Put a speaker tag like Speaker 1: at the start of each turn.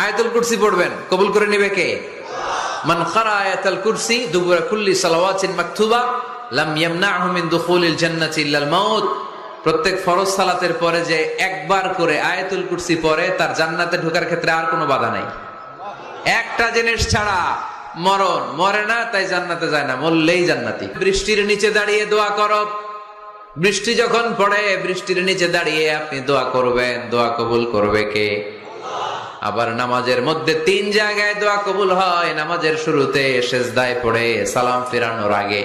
Speaker 1: আয়াতুল কুরসি পড়বেন, কবুল করে নিবে কে? মান ক্বারা আয়াতুল কুরসি দুবুরা কুল্লি সালাওয়াতিন মাকতুবা লাম ইয়ামনাহু মিন দুখুলিল জান্নাতি ইল্লাল মাউত। প্রত্যেক ফরজ সালাতের পরে যে একবার করে আয়াতুল কুরসি পড়ে, তার জান্নাতে ঢোকার ক্ষেত্রে আর কোনো বাধা নাই। একটা জিনিস ছাড়া, মরণ। মরে না তাই জান্নাতে যায় না, মরলেই জান্নাতি। বৃষ্টির নিচে দাঁড়িয়ে দোয়া করো। বৃষ্টি যখন পড়ে, বৃষ্টির নিচে দাঁড়িয়ে আপনি দোয়া করবেন, দোয়া কবুল করবে কে? আবার নামাজের মধ্যে 3 জায়গায় দোয়া কবুল হয়, নামাজের শুরুতে, সেজদায় পড়ে, সালাম ফেরানোর আগে।